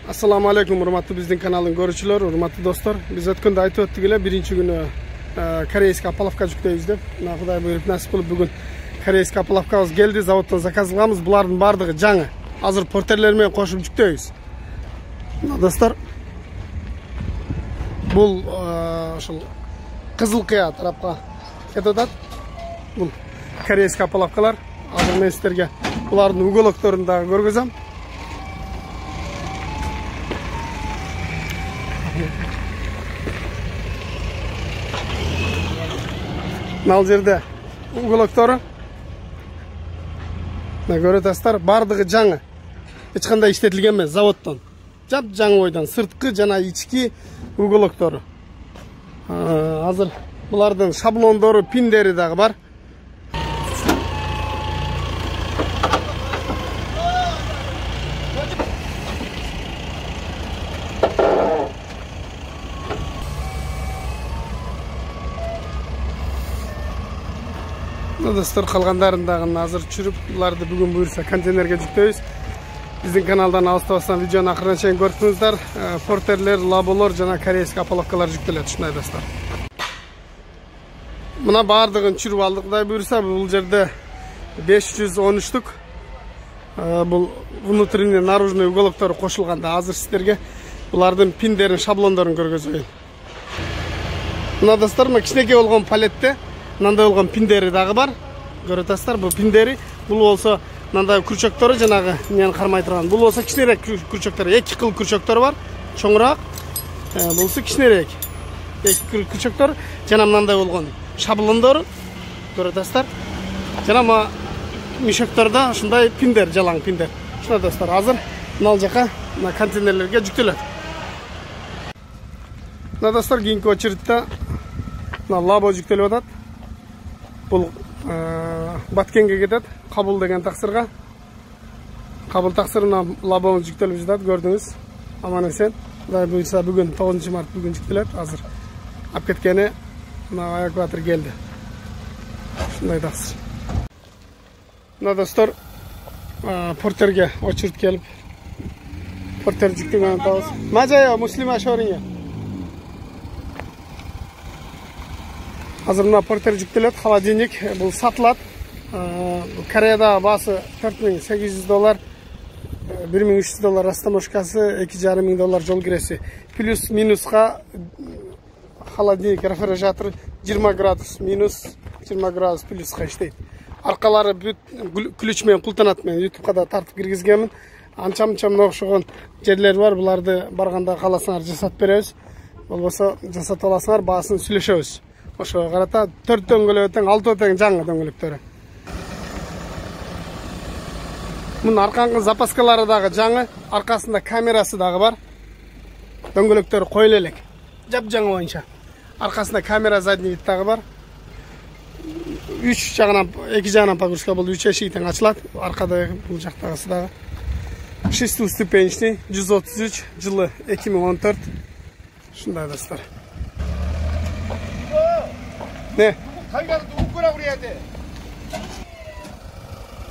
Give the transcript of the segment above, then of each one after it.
Assalamu alaikum, urmatlı bizden kanalın görüşçüler, urmatlı dostlar. Biz ötkünde aytып öttük ele, birinci günü Koreyska Apolovka жүктейбиz деп. Құдай бұйырып насип кылып бүгін Koreyska Apolovkабыз келди, заводтан заказ кылганбыз. Булардын бардыгы жаңы. Азыр портерлер менен кошуп жүктөйбүз. Достар, бул ошол Кызылкыя тарапка кетип атат. Бул Koreyska Apolovкалар. Азыр мен сиздерге булардын уголокторун дагы көргөзөм. Мал жерде уголоктору көрөтасыздар, бардыгы жаңы. Эч кандай иштетилген эмес, заводтон. Жап жаңы ойдан сырткы жана ички уголоктору. Азыр булардын шаблондору, пиндери дагы бар. Достар, калгандарын дагы азыр чүрүп, буларды бүгүн буйрса контейнерге жүктөйбүз. Биздин каналдан алыстабастан видеону акырына чейин көрүңүздөр. Портерлер, лаболор жана Koreyska Apolovкалар жүктөлөт, ушундай достар. Мына бардыгын чүрүп алдык, Кудай буйрса, бул жерде 513түк. Бул внутренний, наружный уголоктору кошулганда азыр сиздерге булардын пиндерин, шаблондорун көргөзөйүн. Мына достар, мына кичинекей болгон палетте мындай болгон пиндери дагы бар. Көрөтасыздар, бул пиндери. Бул болсо мындай күрчөктөрү жанагы мени кармай турган. Бул болсо кичинерээк күрчөктөр. Эки кыл күрчөктөр бар. Чоңураак. Булсы кичинерээк. Эки күрчөктөр жана мындай болгон шаблондор. Көрөтасыздар. Жана ма мишөктөрдө ушундай пиндер, жалаң пиндер. Ушундай достор, азыр мына жака мына контейнерлерге жүктөлөт. Мына достор, кийинки очередте мына лабо жүктөлүп атат. Бұл Баткенге кетет, Кабул деген таксырга. Кабул таксырына лабоны жүктөлүп жатат, көрдүңүз. Аман эсен. Кудай буйрса бүгүн 9 март бүгүн жүктөлөт. Азыр алып кеткени мына экватор келди. Ушундай таксыр. Мына достор, портерге очередь келип, портер жүктөгөнүн табыз. Мажая муслима шоринге. Азыр мына портер жүктөлөт, холодильник, бул сатылат. Кореяда баасы $4800, $1300 растаможкасы, $2500 жол киреси. Плюс минуска холодильник, рефрижератор 20 градус, минус 20 градус плюска иштейт. Аркалары бүт ключ менен култанат, мен YouTube'га да тартып киргизгенмин. Анча-мынча окшогон жерлер бар, буларды барганда каласаңар жасап беребиз. Болбосо жасап аласыңар, баасын сүйлөшөбүз. Ошо карата 4 дөңгөлөк тең, 6 тең жаңы дөңгөлөктөрү. Мунун аркаңкы запаскалары дагы жаңы, аркасында камерасы дагы бар. Дөңгөлөктөрү коюла элек. Жап жаңы боюнча. Аркасында камера задний вид дагы бар. 3 жагынан, 2 жагынан погрузка болду, 3 эшиги тең ачылат. Аркада бул жактагысы дагы. 6-ступенчный, 133, жылы 2014. Ушундай достор. Ne?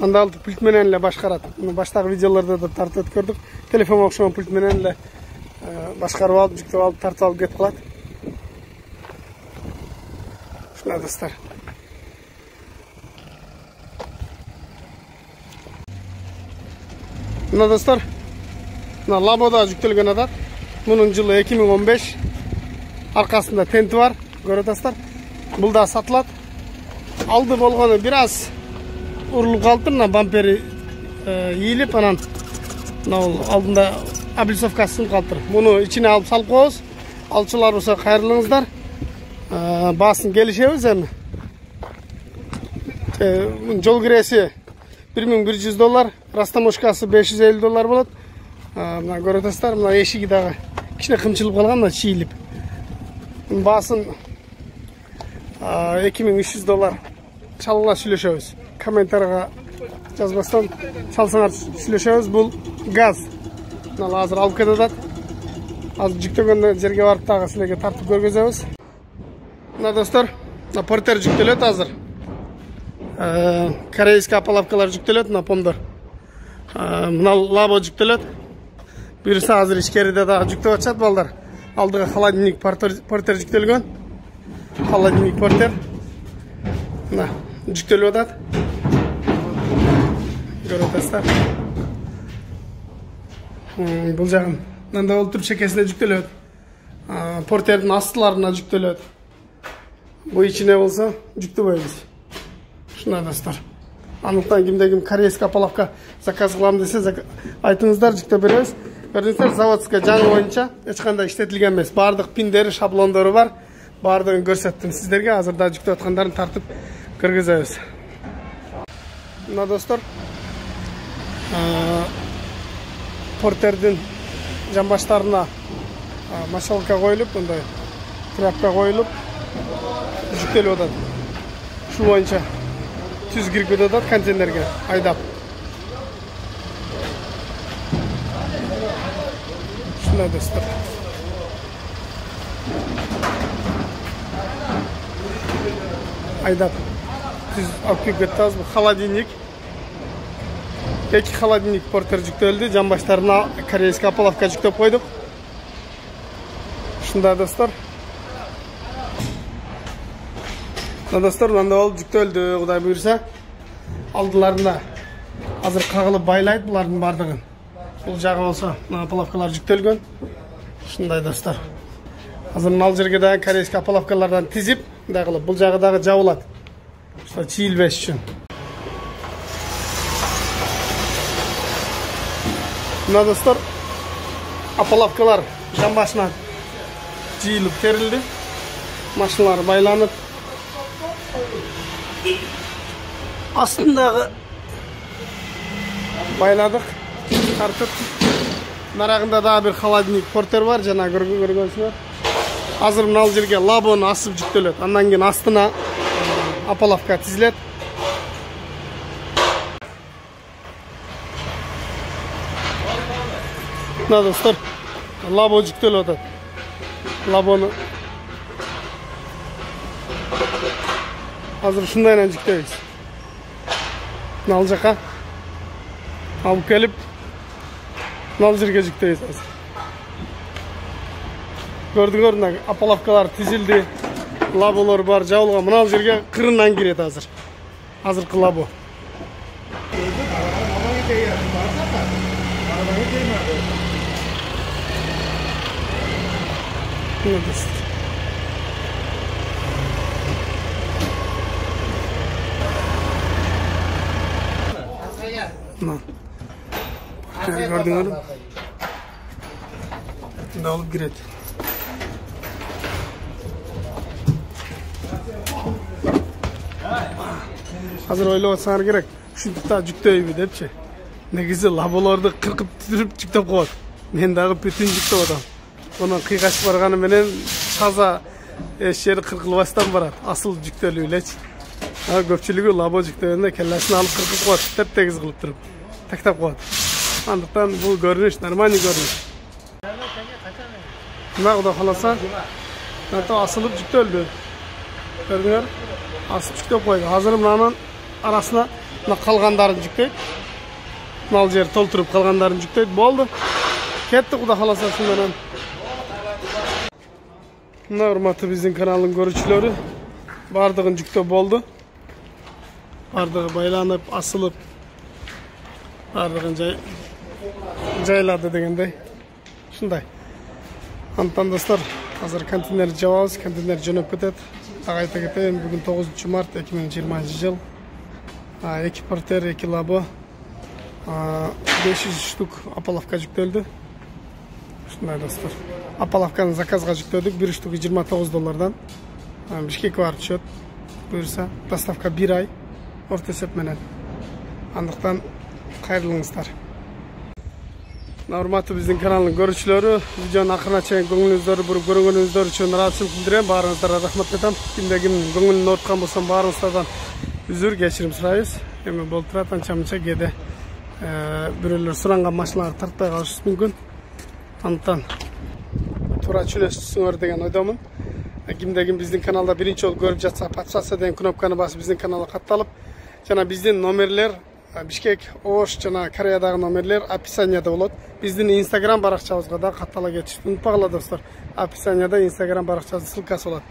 Андалды пульт менен эле башкарат. Баштагы видеолордо да тартып көрдүк. Телефон окшогон пульт менен эле башкарып алып, жүктөп алып, тартып алып кетип калат. Ушундай достор. Мына достор, мына лабода жүктөлгөн атат. Мунун жылы 2015. Аркасында тенти бар, көрөтасыздар. Бул да сатылат. Алды болгону бир аз урулуп калды, мына бампери ийилип, анан мына алдында облицовкасы сынып калды. Муну ичине алып салып коебуз. Алчылар болсо кайрылыңыздар. Баасын келишебиз эми. Жол киреси $1100, растаможкасы $550 болот. Мына көрөтасыздар, мына эшиги дагы кичине кымчылып калган, мына чийилип. Баасын $2300 чалгыла сүйлөшөбүз. Комментарийга жазбастан чалсаңар сүйлөшөбүз. Бул газ. Мына азыр алып кетет. Азыр жүктөгөн жерге барып дагы силерге тартып көргөзөбүз. Мына достор, мына портер жүктөлөт азыр. Koreyska Apolovкалар жүктөлөт, мына помдор. Мына лабо жүктөлөт. Бұйырса азыр ишкерide дағы жүктеп атышат балдар. Алдыға холодильник портер жүктелген. Холодильник портер. Мына жүктеліп атат. Көріп атасыздар. Бұл жағын мынандай болып тұр, шекесіне жүктеледі. Портердің астыларына жүктеледі. Бұл içine болса жүктебейміз. Шuna достар. Анықтан кімде-кім корейский апалавка заказ қыламын десе, айтыңыздар, жүктеп береміз. Көрдіңіздер, заводская жаңы ойынша ешқандай іштетілген емес. Бардық пиндері, шаблондары бар. Бардығын көрсеттім сіздерге. Азырда жүктеп атқандарын тартып кіргіземіз. Мына достар, портердің жамбаштарына машалка қойылып, ондай тряпка қойылып, жүктеліп отады. Шу бойынша түз кіріп кетеді контейнерге айдап. Шындай достар. Айдап түз алып келіп кетті. Бұл холодильник. Екі холодильник портер жүктелді. Жамбаштарына корейский апалавка жүктеп қойдық. Шындай достар. Достар, мында ол жүктелді, Құдай бұйырса. Алдыларында азыр қағылып байлайды бұлардың бардығын. Бұл жағы болса, апалавкалар жүктелген. Шындай достар. Азыр ал жерге дағы корейский апалавкалардан тізіп, бұл жағы дағы жауылады. Чиілбес үшін. Мына достар, апалавкалар жамбашына жиіліп терілді. Машиналар байланып. Астындағы байладық, тартып. Нарағында да бір холодильник портер бар, жана көргенсіңдер. Азыр мына жерге лабоны асып жүктеледі. Андан кейін астына апалавка тізіледі. Мына достар, лабо жүктеліп отады. Лабоны азыр шындайынан жүктейміз. Нал жаққа алып келіп, нал жерге жүктейміз азыр. Көрдіңдер, апалавкалар тізілді, лаболар бар, жауылған. Мынау жерге қырынан кіреді азыр. Азырқы лабо. Gördüğünüz gibi ne alıp giredi. Hazır öyle olsa gerek. Şunu da cükteyim depçe. Ne güzel labolarda kırkıp tütürüp cüktep koyar. Men dağı bütün cüktep adam. Onun kıykaç barganı menen taza eşyeri kırkılbastan barat. Asıl cükteliyor leç. Köpçülüğü labo cükteliğinde kellesini alıp kırkıp koyar. Tep tegiz kılıp durup. Taktap koyar. Andıktan bu görünüş, normal görünüş. Buna kadar kalasa, hatta asılıp cüktü öldü. Gördüğünüz asıp cüktü koydu. Hazır bunun arasına kalganların cüktü. Nal yer tolturup kalganların cüktü. Bu oldu. Ketti kuda kalasa şundan. Buna hürmatı bizim kanalın görüşçüleri. Bardığın cüktü oldu. Bardığı baylanıp, asılıp. Bardığın jayladı degендей. Şunday. Антан достар, hazır konteyner жабабыз, konteyner жөнөп кетет. Айта кетейин, бүгүн 9 март 2020 жыл. 2 портер, 2 лабо. 500 штук апалавка жүктөлдү. Шундай достар. Апалавканы заказга жүктөдүк, 1 штугу $29. Бишкекке барып түшөт. Буюрса, доставка 1 ай. Орто эсеп менен. Андыктан кайрылыңыздар. Урматтуу биздин каналдын көрүүчүлөрү, видеонун акырына чейин көңүлүңүздөрдү буруп көргөнүңүздөр үчүн ыраазычылык билдирем. Баарыңыздарга рахмат айтам. Кимде-ким көңүлүн ооруткан болсо баарыңыздардан үзүр кечирим сурайбыз. Эми болуп турат, анча-мынча кээде бирөөлөр суранган машиналарды тартпай калышыбыз мүмкүн. Андыктан туура түшүнөсүңөр деген ойдомун. Кимде-ким биздин каналда биринчи жолу көрүп жатса, подписаться деген кнопканы басып биздин каналга катталып, жана биздин номерлер Бишкек, Ош жана Кореядагы номерлер описанияда болот. Биздин Instagram баракчабызга да каттала кетишти унутпагыла достор. Описанияда Instagram баракчасынын ссылкасы болот.